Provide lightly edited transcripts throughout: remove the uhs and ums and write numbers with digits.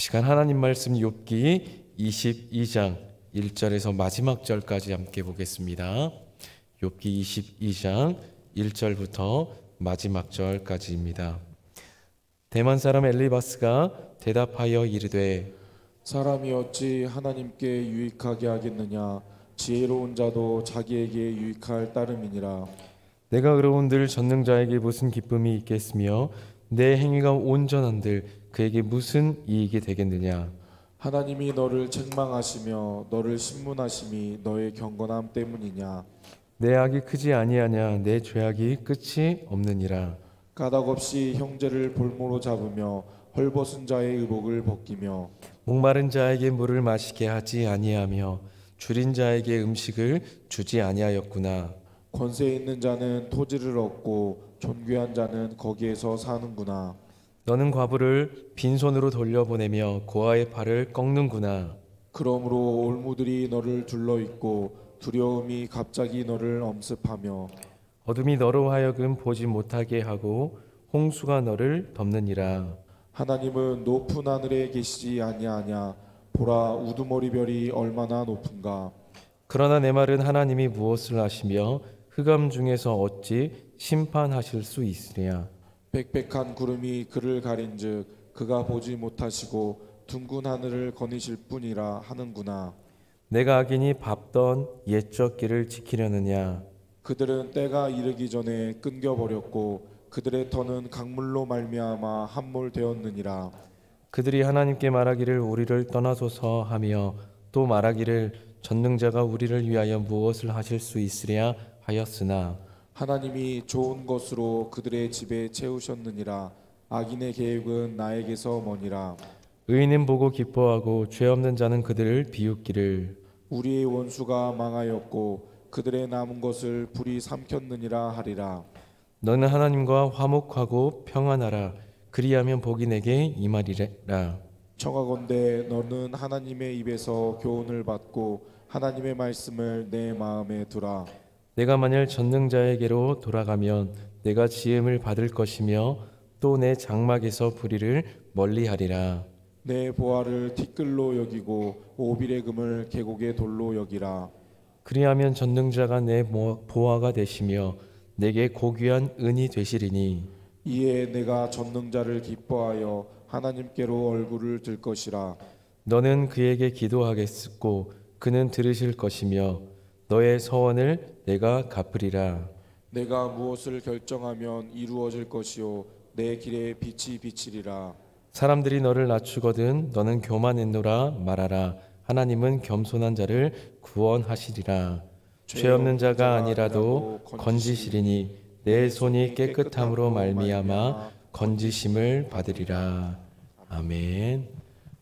시간 하나님 말씀 욥기 22장 1절에서 마지막 절까지 함께 보겠습니다. 욥기 22장 1절부터 마지막 절까지입니다. 대만 사람 엘리바스가 대답하여 이르되 사람이 어찌 하나님께 유익하게 하겠느냐. 지혜로운 자도 자기에게 유익할 따름이니라. 내가 의로운들 전능자에게 무슨 기쁨이 있겠으며 내 행위가 온전한들 그에게 무슨 이익이 되겠느냐. 하나님이 너를 책망하시며 너를 신문하심이 너의 경건함 때문이냐. 내 악이 크지 아니하냐. 내 죄악이 끝이 없느니라. 까닭없이 형제를 볼모로 잡으며 헐벗은 자의 의복을 벗기며 목마른 자에게 물을 마시게 하지 아니하며 줄인 자에게 음식을 주지 아니하였구나. 권세 있는 자는 토지를 얻고 존귀한 자는 거기에서 사는구나. 너는 과부를 빈손으로 돌려보내며 고아의 팔을 꺾는구나. 그러므로 올무들이 너를 둘러있고 두려움이 갑자기 너를 엄습하며 어둠이 너로 하여금 보지 못하게 하고 홍수가 너를 덮느니라. 하나님은 높은 하늘에 계시지 아니하냐. 보라, 우두머리별이 얼마나 높은가. 그러나 내 말은 하나님이 무엇을 하시며 흑암 중에서 어찌 심판하실 수 있으랴. 빽빽한 구름이 그를 가린즉 그가 보지 못하시고 둥근 하늘을 거니실 뿐이라 하는구나. 내가 악인이 밟던 옛적 길을 지키려느냐. 그들은 때가 이르기 전에 끊겨버렸고 그들의 터는 강물로 말미암아 함몰되었느니라. 그들이 하나님께 말하기를 우리를 떠나소서 하며 또 말하기를 전능자가 우리를 위하여 무엇을 하실 수 있으랴 하였으나 하나님이 좋은 것으로 그들의 집에 채우셨느니라. 악인의 계획은 나에게서 머니라. 의인은 보고 기뻐하고 죄 없는 자는 그들을 비웃기를 우리의 원수가 망하였고 그들의 남은 것을 불이 삼켰느니라 하리라. 너는 하나님과 화목하고 평안하라. 그리하면 복이 내게 임하리라. 청하건대 너는 하나님의 입에서 교훈을 받고 하나님의 말씀을 내 마음에 두라. 내가 만일 전능자에게로 돌아가면 내가 지음을 받을 것이며 또 내 장막에서 불의를 멀리하리라. 내 보화를 티끌로 여기고 오빌의 금을 계곡의 돌로 여기라. 그리하면 전능자가 내 보화가 되시며 내게 고귀한 은이 되시리니 이에 내가 전능자를 기뻐하여 하나님께로 얼굴을 들 것이라. 너는 그에게 기도하겠고 그는 들으실 것이며 너의 서원을 내가 갚으리라. 내가 무엇을 결정하면 이루어질 것이요 내 길에 빛이 비치리라. 사람들이 너를 낮추거든 너는 교만했노라 말하라. 하나님은 겸손한 자를 구원하시리라. 죄 없는 자가 아니라도 건지시리니 내 손이 깨끗함으로 말미암아 건지심을 받으리라. 아멘.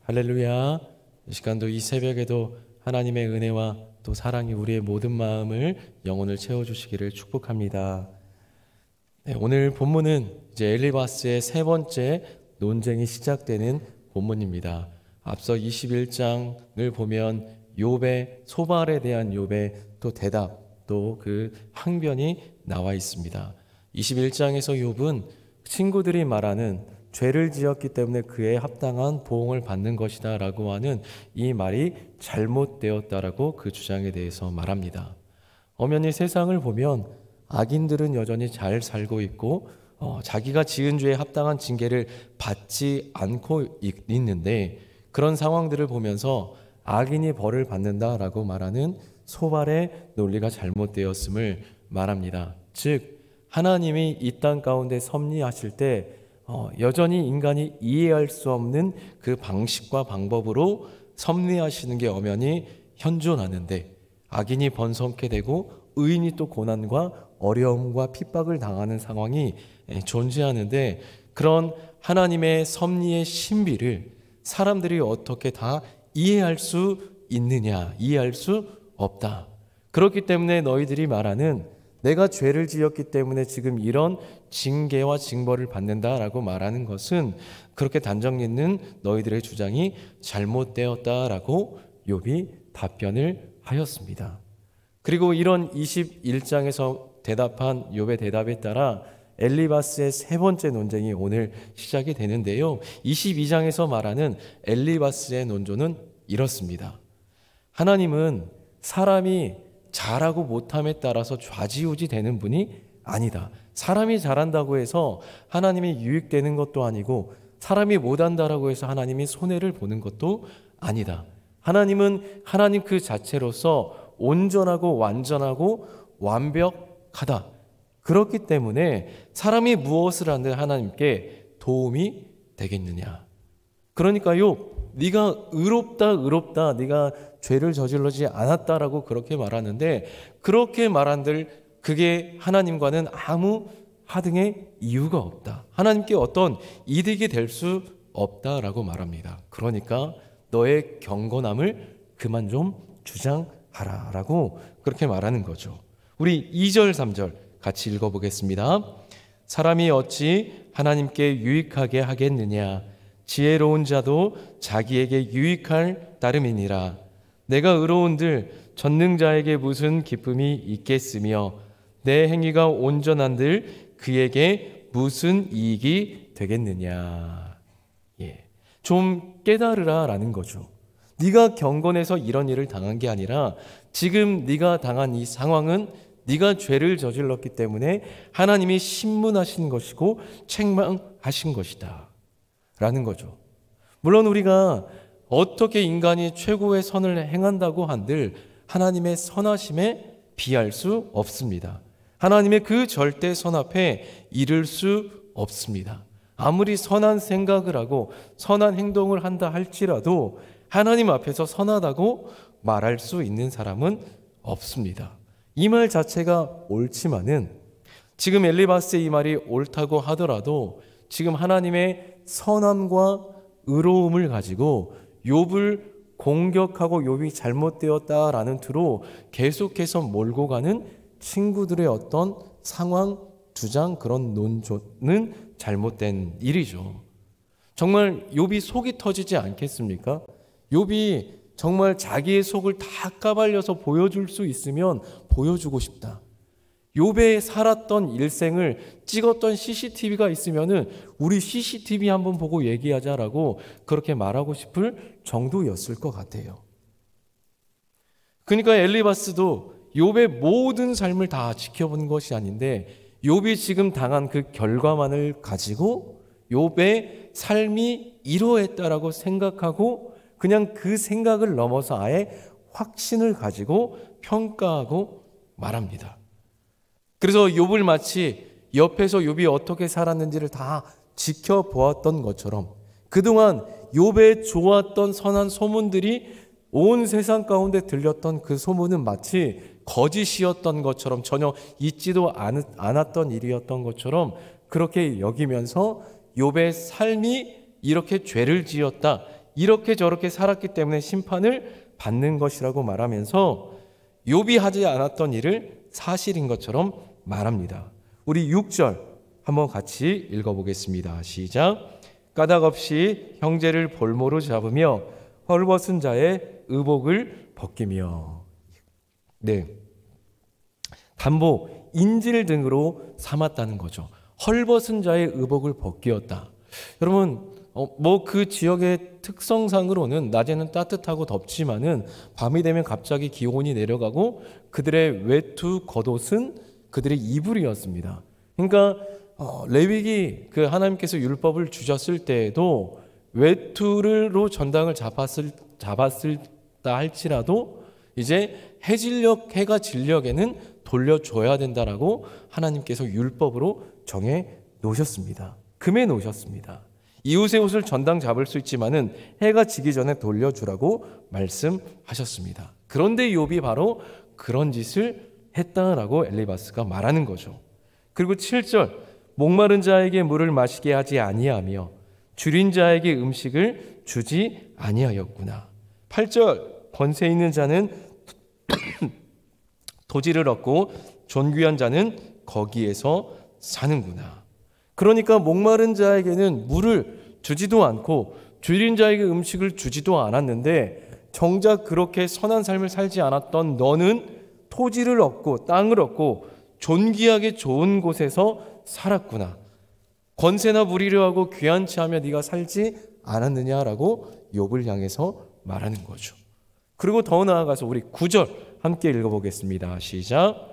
할렐루야. 이 시간도 이 새벽에도 하나님의 은혜와 또 사랑이 우리의 모든 마음을 영혼을 채워주시기를 축복합니다. 네, 오늘 본문은 이제 엘리바스의 세 번째 논쟁이 시작되는 본문입니다. 앞서 21장을 보면 욥의 소발에 대한 욥의 또 대답 또 그 항변이 나와 있습니다. 21장에서 욥은 친구들이 말하는 죄를 지었기 때문에 그에 합당한 보응을 받는 것이다 라고 하는 이 말이 잘못되었다라고 그 주장에 대해서 말합니다. 엄연히 세상을 보면 악인들은 여전히 잘 살고 있고 자기가 지은 죄에 합당한 징계를 받지 않고 있는데 그런 상황들을 보면서 악인이 벌을 받는다라고 말하는 소발의 논리가 잘못되었음을 말합니다. 즉 하나님이 이 땅 가운데 섭리하실 때 여전히 인간이 이해할 수 없는 그 방식과 방법으로 섭리하시는 게 엄연히 현존하는데 악인이 번성케 되고 의인이 또 고난과 어려움과 핍박을 당하는 상황이 존재하는데 그런 하나님의 섭리의 신비를 사람들이 어떻게 다 이해할 수 있느냐? 이해할 수 없다. 그렇기 때문에 너희들이 말하는 내가 죄를 지었기 때문에 지금 이런 징계와 징벌을 받는다라고 말하는 것은 그렇게 단정 있는 너희들의 주장이 잘못되었다라고 욥이 답변을 하였습니다. 그리고 이런 21장에서 대답한 욥의 대답에 따라 엘리바스의 세 번째 논쟁이 오늘 시작이 되는데요. 22장에서 말하는 엘리바스의 논조는 이렇습니다. 하나님은 사람이 잘하고 못함에 따라서 좌지우지 되는 분이 아니다. 사람이 잘한다고 해서 하나님이 유익되는 것도 아니고 사람이 못한다라고 해서 하나님이 손해를 보는 것도 아니다. 하나님은 하나님 그 자체로서 온전하고 완전하고 완벽하다. 그렇기 때문에 사람이 무엇을 하든 하나님께 도움이 되겠느냐. 그러니까요, 네가 의롭다 네가 죄를 저질러지 않았다라고 그렇게 말하는데, 그렇게 말한들 그게 하나님과는 아무 하등의 이유가 없다. 하나님께 어떤 이득이 될 수 없다라고 말합니다. 그러니까 너의 경건함을 그만 좀 주장하라 라고 그렇게 말하는 거죠. 우리 2절 3절 같이 읽어보겠습니다. 사람이 어찌 하나님께 유익하게 하겠느냐. 지혜로운 자도 자기에게 유익할 따름이니라. 내가 의로운들 전능자에게 무슨 기쁨이 있겠으며 내 행위가 온전한들 그에게 무슨 이익이 되겠느냐. 좀 깨달으라 라는 거죠. 네가 경건해서 이런 일을 당한 게 아니라 지금 네가 당한 이 상황은 네가 죄를 저질렀기 때문에 하나님이 신문하신 것이고 책망하신 것이다 라는 거죠. 물론 우리가 어떻게 인간이 최고의 선을 행한다고 한들 하나님의 선하심에 비할 수 없습니다. 하나님의 그 절대 선 앞에 이를 수 없습니다. 아무리 선한 생각을 하고 선한 행동을 한다 할지라도 하나님 앞에서 선하다고 말할 수 있는 사람은 없습니다. 이 말 자체가 옳지만은 지금 엘리바스의 이 말이 옳다고 하더라도 지금 하나님의 선함과 의로움을 가지고 욥을 공격하고 욥이 잘못되었다라는 투로 계속해서 몰고 가는 친구들의 어떤 상황, 주장, 그런 논조는 잘못된 일이죠. 정말 욥이 속이 터지지 않겠습니까? 욥이 정말 자기의 속을 다 까발려서 보여줄 수 있으면 보여주고 싶다. 욥의 살았던 일생을 찍었던 CCTV가 있으면은 우리 CCTV 한번 보고 얘기하자라고 그렇게 말하고 싶을 정도였을 것 같아요. 그러니까 엘리바스도 욥의 모든 삶을 다 지켜본 것이 아닌데 욥이 지금 당한 그 결과만을 가지고 욥의 삶이 이러했다라고 생각하고 그냥 그 생각을 넘어서 아예 확신을 가지고 평가하고 말합니다. 그래서 욥을 마치 옆에서 욥이 어떻게 살았는지를 다 지켜보았던 것처럼 그동안 욥의 좋았던 선한 소문들이 온 세상 가운데 들렸던 그 소문은 마치 거짓이었던 것처럼 전혀 있지도 않았던 일이었던 것처럼 그렇게 여기면서 욥의 삶이 이렇게 죄를 지었다, 이렇게 저렇게 살았기 때문에 심판을 받는 것이라고 말하면서 욥이 하지 않았던 일을 사실인 것처럼 말합니다. 우리 6절 한번 같이 읽어보겠습니다. 시작. 까닭 없이 형제를 볼모로 잡으며 헐벗은 자의 의복을 벗기며. 담보, 인질 등으로 삼았다는 거죠. 헐벗은 자의 의복을 벗기었다. 여러분, 그 지역의 특성상으로는 낮에는 따뜻하고 덥지만은 밤이 되면 갑자기 기온이 내려가고 그들의 외투 겉옷은 그들의 이불이었습니다. 그러니까 레위기 그 하나님께서 율법을 주셨을 때에도 외투로 전당을 잡았을다 할지라도 이제 해가 질녘에는 돌려줘야 된다라고 하나님께서 율법으로 정해 놓으셨습니다. 금해 놓으셨습니다. 이웃의 옷을 전당 잡을 수 있지만은 해가 지기 전에 돌려주라고 말씀하셨습니다. 그런데 욥이 바로 그런 짓을 했다라고 엘리바스가 말하는 거죠. 그리고 7절, 목마른 자에게 물을 마시게 하지 아니하며 줄인 자에게 음식을 주지 아니하였구나. 8절, 권세 있는 자는 토지를 얻고 존귀한 자는 거기에서 사는구나. 그러니까 목마른 자에게는 물을 주지도 않고 줄인 자에게 음식을 주지도 않았는데 정작 그렇게 선한 삶을 살지 않았던 너는 토지를 얻고 땅을 얻고 존귀하게 좋은 곳에서 살았구나. 권세나 부리려 하고 귀한치 하며 네가 살지 않았느냐라고 욥을 향해서 말하는 거죠. 그리고 더 나아가서 우리 9절 함께 읽어보겠습니다. 시작.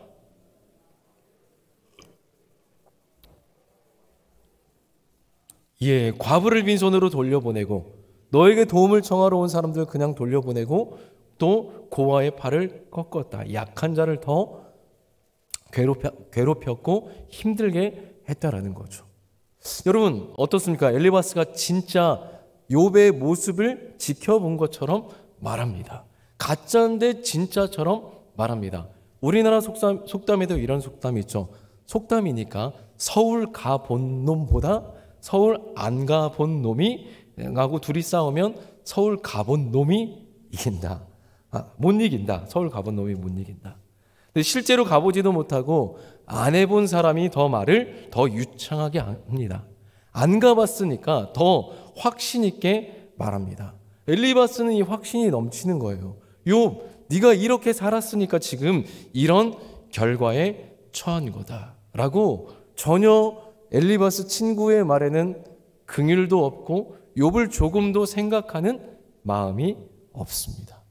예, 과부를 빈손으로 돌려보내고 너에게 도움을 청하러 온 사람들 그냥 돌려보내고 또 고아의 팔을 꺾었다. 약한 자를 더 괴롭혔고 힘들게 했다라는 거죠. 여러분 어떻습니까? 엘리바스가 진짜 욥의 모습을 지켜본 것처럼 말합니다. 가짜인데 진짜처럼 말합니다. 우리나라 속담에도 이런 속담이 있죠. 속담이니까 서울 가본 놈보다 서울 안 가본 놈이 하고 둘이 싸우면 서울 가본 놈이 이긴다. 못 이긴다. 서울 가본 놈이 못 이긴다. 근데 실제로 가보지도 못하고 안 해본 사람이 더 말을 더 유창하게 합니다. 안 가봤으니까 더 확신 있게 말합니다. 엘리바스는 이 확신이 넘치는 거예요. 욥, 네가 이렇게 살았으니까 지금 이런 결과에 처한 거다라고 전혀 엘리바스 친구의 말에는 긍휼도 없고 욥을 조금도 생각하는 마음이 없습니다.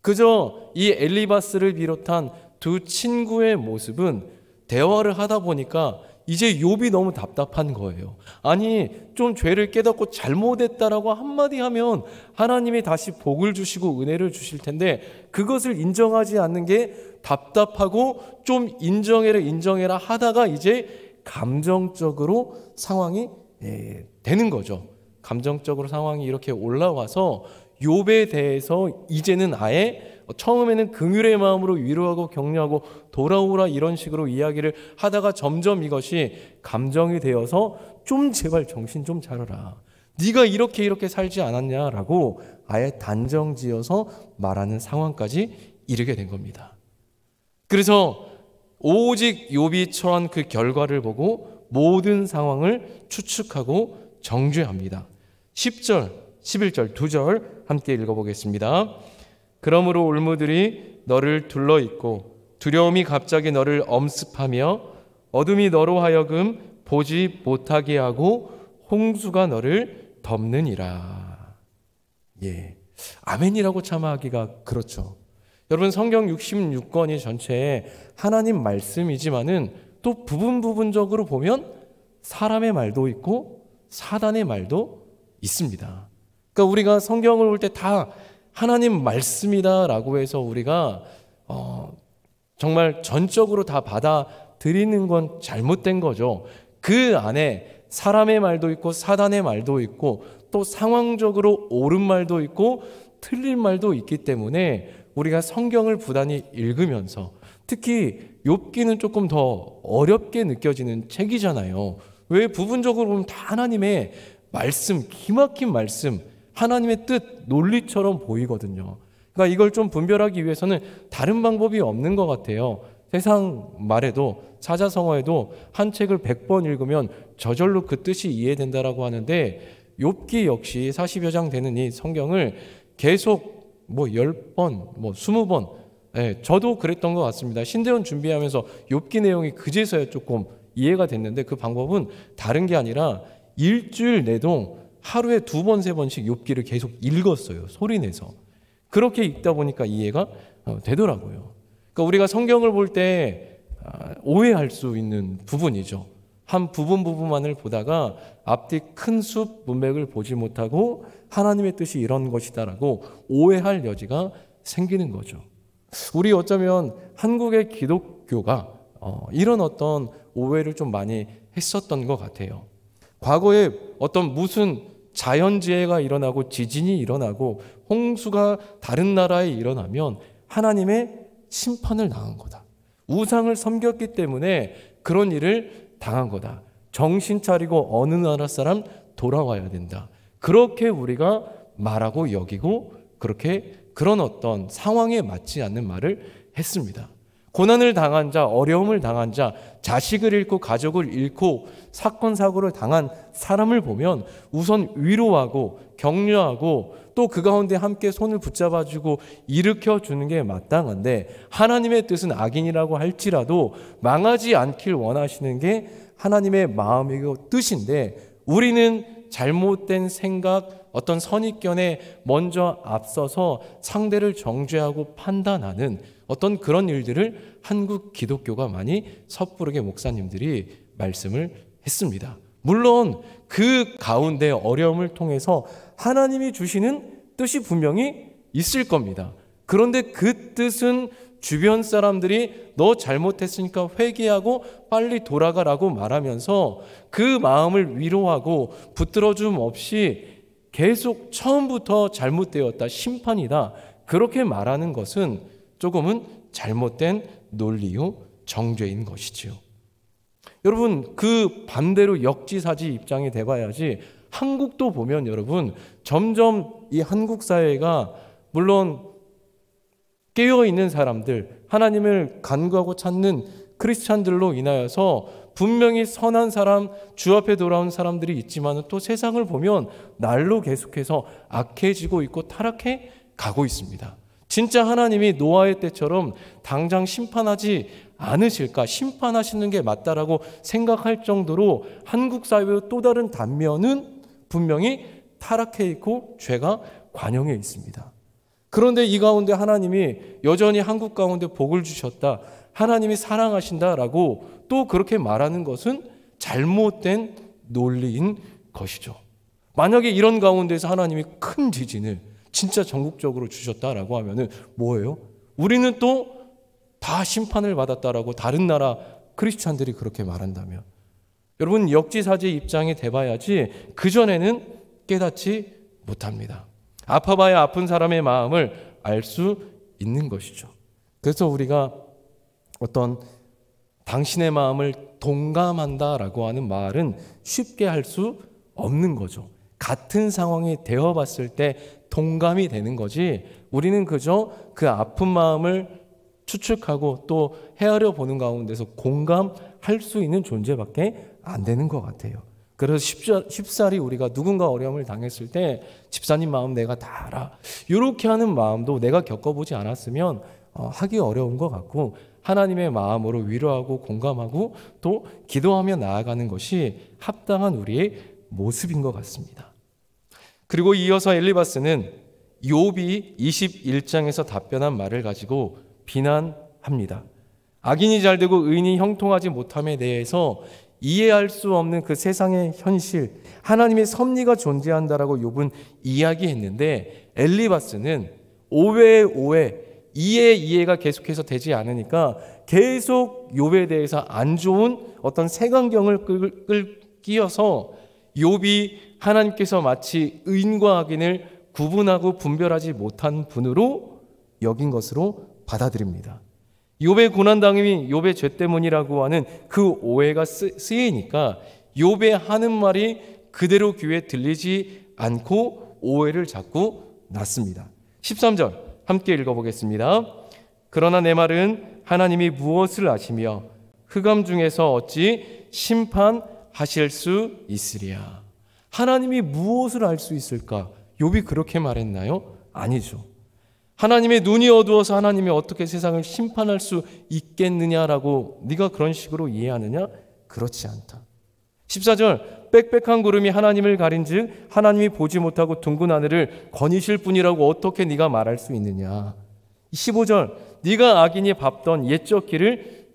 그저 이 엘리바스를 비롯한 두 친구의 모습은 대화를 하다 보니까 이제 욥이 너무 답답한 거예요. 아니 좀 죄를 깨닫고 잘못했다라고 한마디 하면 하나님이 다시 복을 주시고 은혜를 주실 텐데 그것을 인정하지 않는 게 답답하고 좀 인정해라 하다가 이제 감정적으로 상황이 되는 거죠. 감정적으로 상황이 이렇게 올라와서 욥에 대해서 이제는 아예 처음에는 긍휼의 마음으로 위로하고 격려하고 돌아오라 이런 식으로 이야기를 하다가 점점 이것이 감정이 되어서 좀 제발 정신 좀 차려라. 네가 이렇게 살지 않았냐라고 아예 단정지어서 말하는 상황까지 이르게 된 겁니다. 그래서 오직 욥이 처한 그 결과를 보고 모든 상황을 추측하고 정죄합니다. 10절, 11절 두 절 함께 읽어보겠습니다. 그러므로 올무들이 너를 둘러있고 두려움이 갑자기 너를 엄습하며 어둠이 너로 하여금 보지 못하게 하고 홍수가 너를 덮느니라. 예, 아멘이라고 참하기가 그렇죠. 여러분 성경 66권이 전체에 하나님 말씀이지만은 또 부분적으로 보면 사람의 말도 있고 사단의 말도 있습니다. 그러니까 우리가 성경을 볼 때 다 하나님 말씀이다라고 해서 우리가 정말 전적으로 다 받아들이는 건 잘못된 거죠. 그 안에 사람의 말도 있고 사단의 말도 있고 또 상황적으로 옳은 말도 있고 틀린 말도 있기 때문에 우리가 성경을 부단히 읽으면서 특히 욥기는 조금 더 어렵게 느껴지는 책이잖아요. 왜 부분적으로 보면 다 하나님의 말씀, 기막힌 말씀, 하나님의 뜻, 논리처럼 보이거든요. 그러니까 이걸 좀 분별하기 위해서는 다른 방법이 없는 것 같아요. 세상 말에도 사자성어에도 한 책을 100번 읽으면 저절로 그 뜻이 이해된다라고 하는데 욥기 역시 40여 장 되는 이 성경을 계속 10번, 20번 저도 그랬던 것 같습니다. 신대원 준비하면서 욥기 내용이 그제서야 조금 이해가 됐는데 그 방법은 다른 게 아니라 일주일 내동 하루에 2번, 3번씩 욥기를 계속 읽었어요. 소리내서. 그렇게 읽다 보니까 이해가 되더라고요. 그러니까 우리가 성경을 볼 때 오해할 수 있는 부분이죠. 한 부분만을 보다가 앞뒤 큰 숲 문맥을 보지 못하고 하나님의 뜻이 이런 것이다라고 오해할 여지가 생기는 거죠. 우리 어쩌면 한국의 기독교가 이런 어떤 오해를 좀 많이 했었던 것 같아요. 과거에 어떤 무슨 자연재해가 일어나고 지진이 일어나고 홍수가 다른 나라에 일어나면 하나님의 심판을 당한 거다. 우상을 섬겼기 때문에 그런 일을 당한 거다. 정신 차리고 어느 나라 사람 돌아와야 된다. 그렇게 우리가 말하고 여기고 그런 어떤 상황에 맞지 않는 말을 했습니다. 고난을 당한 자, 어려움을 당한 자, 자식을 잃고 가족을 잃고 사건 사고를 당한 사람을 보면 우선 위로하고 격려하고 또 그 가운데 함께 손을 붙잡아주고 일으켜주는 게 마땅한데 하나님의 뜻은 악인이라고 할지라도 망하지 않길 원하시는 게 하나님의 마음이고 뜻인데 우리는 잘못된 생각, 어떤 선입견에 먼저 앞서서 상대를 정죄하고 판단하는 어떤 그런 일들을 한국 기독교가 많이 섣부르게 목사님들이 말씀을 했습니다. 물론 그 가운데 어려움을 통해서 하나님이 주시는 뜻이 분명히 있을 겁니다. 그런데 그 뜻은 주변 사람들이 너 잘못했으니까 회개하고 빨리 돌아가라고 말하면서 그 마음을 위로하고 붙들어줌 없이 계속 처음부터 잘못되었다, 심판이다, 그렇게 말하는 것은 조금은 잘못된 논리요 정죄인 것이지요. 여러분, 그 반대로 역지사지 입장이 돼봐야지. 한국도 보면 여러분 점점 이 한국 사회가 물론 깨어있는 사람들, 하나님을 간구하고 찾는 크리스찬들로 인하여서 분명히 선한 사람, 주 앞에 돌아온 사람들이 있지만 또 세상을 보면 날로 계속해서 악해지고 있고 타락해 가고 있습니다. 진짜 하나님이 노아의 때처럼 당장 심판하지 않으실까, 심판하시는 게 맞다라고 생각할 정도로 한국 사회의 또 다른 단면은 분명히 타락해 있고 죄가 관영해 있습니다. 그런데 이 가운데 하나님이 여전히 한국 가운데 복을 주셨다, 하나님이 사랑하신다라고 또 그렇게 말하는 것은 잘못된 논리인 것이죠. 만약에 이런 가운데서 하나님이 큰 지진을 진짜 전국적으로 주셨다라고 하면은 뭐예요? 우리는 또 다 심판을 받았다라고 다른 나라 크리스찬들이 그렇게 말한다면, 여러분 역지사지 입장이 돼봐야지 그전에는 깨닫지 못합니다. 아파봐야 아픈 사람의 마음을 알 수 있는 것이죠. 그래서 우리가 어떤 당신의 마음을 동감한다라고 하는 말은 쉽게 할 수 없는 거죠. 같은 상황이 되어봤을 때 동감이 되는 거지, 우리는 그저 그 아픈 마음을 추측하고 또 헤아려 보는 가운데서 공감할 수 있는 존재밖에 안 되는 것 같아요. 그래서 쉽사리 우리가 누군가 어려움을 당했을 때 집사님 마음 내가 다 알아, 이렇게 하는 마음도 내가 겪어보지 않았으면 하기 어려운 것 같고, 하나님의 마음으로 위로하고 공감하고 또 기도하며 나아가는 것이 합당한 우리의 모습인 것 같습니다. 그리고 이어서 엘리바스는 욥이 21장에서 답변한 말을 가지고 비난합니다. 악인이 잘되고 의인이 형통하지 못함에 대해서 이해할 수 없는 그 세상의 현실, 하나님의 섭리가 존재한다라고 욥은 이야기했는데, 엘리바스는 오해의 오해, 이해가 계속해서 되지 않으니까 계속 욥에 대해서 안 좋은 어떤 색안경을 끼어서 욥이 하나님께서 마치 의인과 악인을 구분하고 분별하지 못한 분으로 여긴 것으로 받아들입니다. 욥의 고난당함이 욥의 죄 때문이라고 하는 그 오해가 쓰이니까 욥의 하는 말이 그대로 귀에 들리지 않고 오해를 자꾸 낳습니다. 13절 함께 읽어보겠습니다. 그러나 내 말은 하나님이 무엇을 아시며 흑암 중에서 어찌 심판하실 수 있으랴. 하나님이 무엇을 알 수 있을까? 욥이 그렇게 말했나요? 아니죠. 하나님의 눈이 어두워서 하나님이 어떻게 세상을 심판할 수 있겠느냐라고 네가 그런 식으로 이해하느냐? 그렇지 않다. 14절 빽빽한 구름이 하나님을 가린즉 하나님이 보지 못하고 둥근 하늘을 거니실 뿐이라고 어떻게 네가 말할 수 있느냐. 15절 네가 악인이 밟던 옛적 길을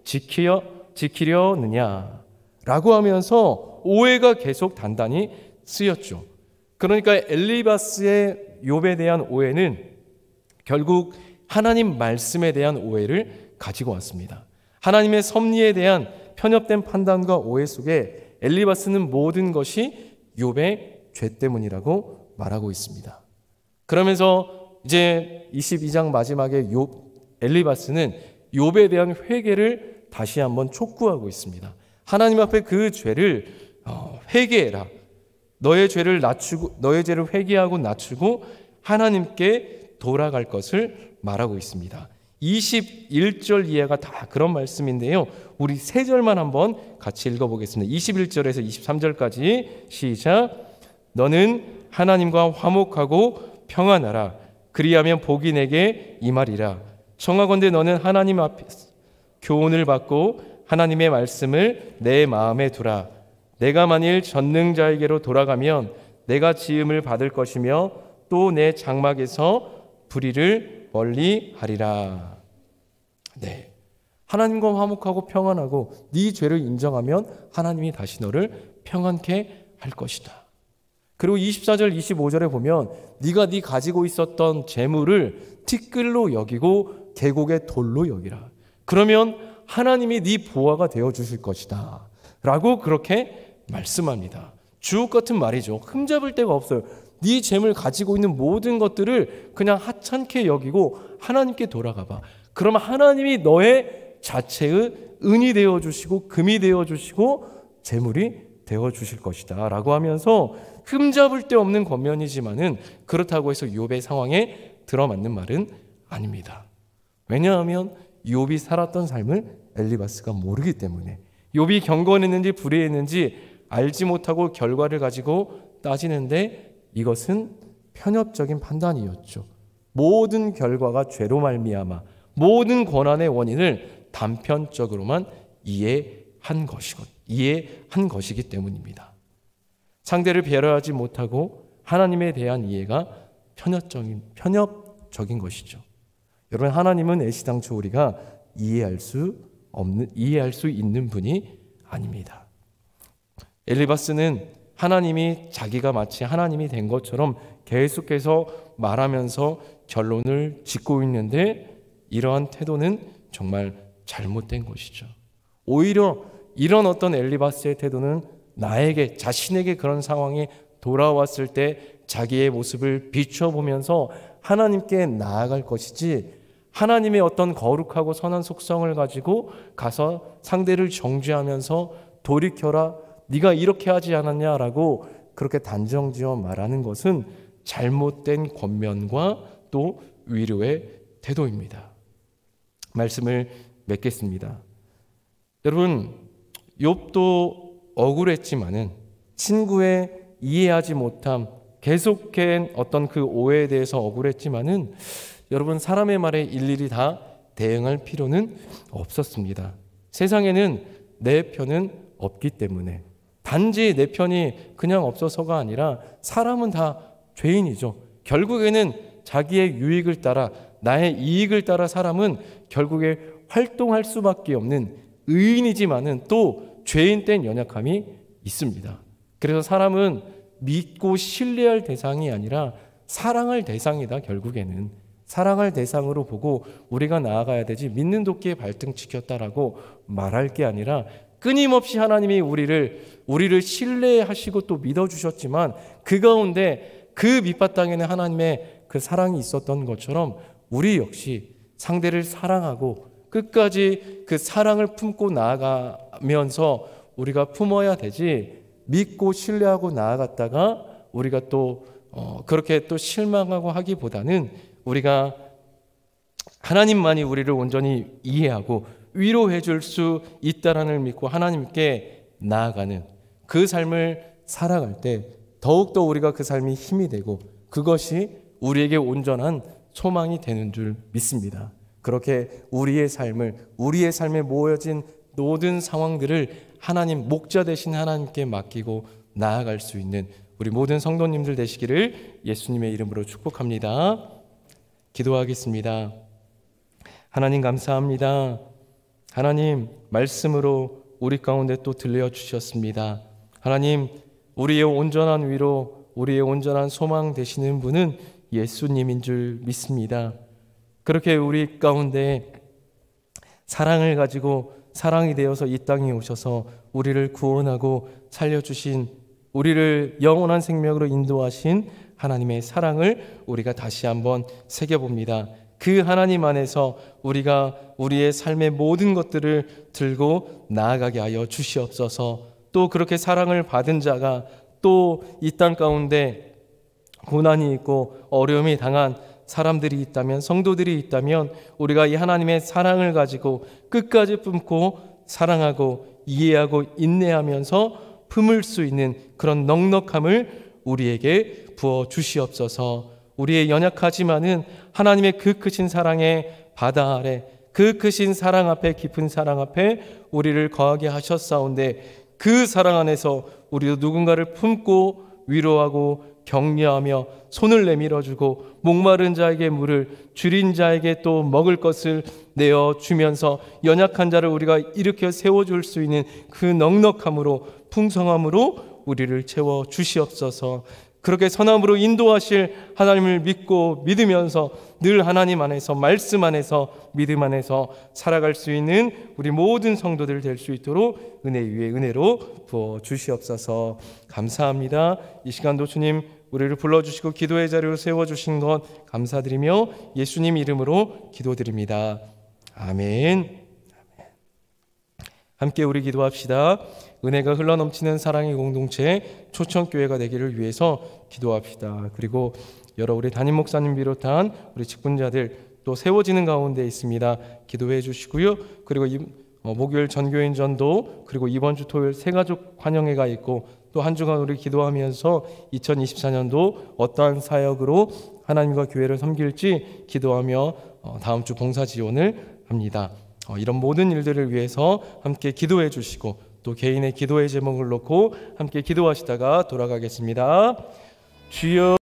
지키려느냐 라고 하면서 오해가 계속 단단히 쓰였죠. 그러니까 엘리바스의 욥에 대한 오해는 결국 하나님 말씀에 대한 오해를 가지고 왔습니다. 하나님의 섭리에 대한 편협된 판단과 오해 속에 엘리바스는 모든 것이 욥의 죄 때문이라고 말하고 있습니다. 그러면서 이제 22장 마지막에 엘리바스는 욥에 대한 회개를 다시 한번 촉구하고 있습니다. 하나님 앞에 그 죄를 회개해라. 너의 죄를 회개하고 낮추고 하나님께 돌아갈 것을 말하고 있습니다. 21절 이하가 다 그런 말씀인데요. 우리 3절만 한번 같이 읽어보겠습니다. 21절에서 23절까지 시작. 너는 하나님과 화목하고 평안하라. 그리하면 복이 내게 임하리라. 청하건대 너는 하나님 앞에서 교훈을 받고 하나님의 말씀을 내 마음에 두라. 내가 만일 전능자에게로 돌아가면 내가 지음을 받을 것이며 또 내 장막에서 불의를 멀리 하리라. 네, 하나님과 화목하고 평안하고 네 죄를 인정하면 하나님이 다시 너를 평안케 할 것이다. 그리고 24절 25절에 보면 네가 네 가지고 있었던 재물을 티끌로 여기고 계곡의 돌로 여기라. 그러면 하나님이 네 보화가 되어주실 것이다 라고 그렇게 말씀합니다. 주옥 같은 말이죠. 흠잡을 데가 없어요. 네 재물 가지고 있는 모든 것들을 그냥 하찮게 여기고 하나님께 돌아가 봐. 그러면 하나님이 너의 자체의 은이 되어주시고 금이 되어주시고 재물이 되어주실 것이다 라고 하면서 흠잡을 데 없는 권면이지만은 그렇다고 해서 욥의 상황에 들어맞는 말은 아닙니다. 왜냐하면 욥이 살았던 삶을 엘리바스가 모르기 때문에, 욥이 경건했는지 불의했는지 알지 못하고 결과를 가지고 따지는데 이것은 편협적인 판단이었죠. 모든 결과가 죄로 말미암아 모든 고난의 원인을 단편적으로만 이해한 것이기 때문입니다. 상대를 배려하지 못하고 하나님에 대한 이해가 편협적인 것이죠. 여러분, 하나님은 애시당초 우리가 이해할 수 있는 분이 아닙니다. 엘리바스는 하나님이 자기가 마치 하나님이 된 것처럼 계속해서 말하면서 결론을 짓고 있는데 이러한 태도는 정말 잘못된 것이죠. 오히려 이런 어떤 엘리바스의 태도는 자신에게 그런 상황이 돌아왔을 때 자기의 모습을 비춰보면서 하나님께 나아갈 것이지, 하나님의 어떤 거룩하고 선한 속성을 가지고 가서 상대를 정죄하면서 돌이켜라, 네가 이렇게 하지 않았냐라고 그렇게 단정지어 말하는 것은 잘못된 권면과 또 위로의 태도입니다. 말씀을 맺겠습니다. 여러분, 욥도 억울했지만은 친구의 이해하지 못함, 계속된 어떤 그 오해에 대해서 억울했지만은 여러분, 사람의 말에 일일이 다 대응할 필요는 없었습니다. 세상에는 내 편은 없기 때문에, 단지 내 편이 그냥 없어서가 아니라 사람은 다 죄인이죠. 결국에는 자기의 유익을 따라, 나의 이익을 따라 사람은 결국에 활동할 수밖에 없는 의인이지만은 또 죄인된 연약함이 있습니다. 그래서 사람은 믿고 신뢰할 대상이 아니라 사랑할 대상이다. 결국에는 사랑할 대상으로 보고 우리가 나아가야 되지, 믿는 도끼에 발등 찍혔다라고 말할 게 아니라 끊임없이 하나님이 우리를 신뢰하시고 또 믿어주셨지만 그 가운데 그 밑바탕에는 하나님의 그 사랑이 있었던 것처럼 우리 역시 상대를 사랑하고 끝까지 그 사랑을 품고 나아가면서 우리가 품어야 되지, 믿고 신뢰하고 나아갔다가 우리가 또 그렇게 또 실망하고 하기보다는 우리가 하나님만이 우리를 온전히 이해하고 위로해 줄 수 있다라는 믿고 하나님께 나아가는 그 삶을 살아갈 때 더욱더 우리가 그 삶이 힘이 되고 그것이 우리에게 온전한 소망이 되는 줄 믿습니다. 그렇게 우리의 삶에 모여진 모든 상황들을 하나님, 목자 되신 하나님께 맡기고 나아갈 수 있는 우리 모든 성도님들 되시기를 예수님의 이름으로 축복합니다. 기도하겠습니다. 하나님, 감사합니다. 하나님, 말씀으로 우리 가운데 또 들려주셨습니다. 하나님, 우리의 온전한 위로, 우리의 온전한 소망 되시는 분은 예수님인 줄 믿습니다. 그렇게 우리 가운데 사랑을 가지고 사랑이 되어서 이 땅에 오셔서 우리를 구원하고 살려주신, 우리를 영원한 생명으로 인도하신 하나님의 사랑을 우리가 다시 한번 새겨봅니다. 그 하나님 안에서 우리가 우리의 삶의 모든 것들을 들고 나아가게 하여 주시옵소서. 또 그렇게 사랑을 받은 자가 또 이 땅 가운데 고난이 있고 어려움이 당한 사람들이 있다면, 성도들이 있다면 우리가 이 하나님의 사랑을 가지고 끝까지 품고 사랑하고 이해하고 인내하면서 품을 수 있는 그런 넉넉함을 우리에게 부어 주시옵소서. 우리의 연약하지만은 하나님의 그 크신 사랑의 바다 아래 그 크신 사랑 앞에, 깊은 사랑 앞에 우리를 거하게 하셨사온데 그 사랑 안에서 우리도 누군가를 품고 위로하고 격려하며 손을 내밀어주고 목마른 자에게 물을, 줄인 자에게 또 먹을 것을 내어주면서 연약한 자를 우리가 일으켜 세워줄 수 있는 그 넉넉함으로, 풍성함으로 우리를 채워주시옵소서. 그렇게 선함으로 인도하실 하나님을 믿고 믿으면서 늘 하나님 안에서, 말씀 안에서, 믿음 안에서 살아갈 수 있는 우리 모든 성도들 될 수 있도록 은혜 위에 은혜로 부어주시옵소서. 감사합니다. 이 시간도 주님 우리를 불러주시고 기도의 자리로 세워주신 것 감사드리며 예수님 이름으로 기도드립니다. 아멘. 함께 우리 기도합시다. 은혜가 흘러넘치는 사랑의 공동체 초청교회가 되기를 위해서 기도합시다. 그리고 여러 우리 담임 목사님 비롯한 우리 직분자들 또 세워지는 가운데 있습니다. 기도해 주시고요. 그리고 목요일 전교인 전도, 그리고 이번 주 토요일 새가족 환영회가 있고 또 한 주간 우리 기도하면서 2024년도 어떠한 사역으로 하나님과 교회를 섬길지 기도하며 다음 주 봉사 지원을 합니다. 이런 모든 일들을 위해서 함께 기도해 주시고 또 개인의 기도의 제목을 놓고 함께 기도하시다가 돌아가겠습니다. 주여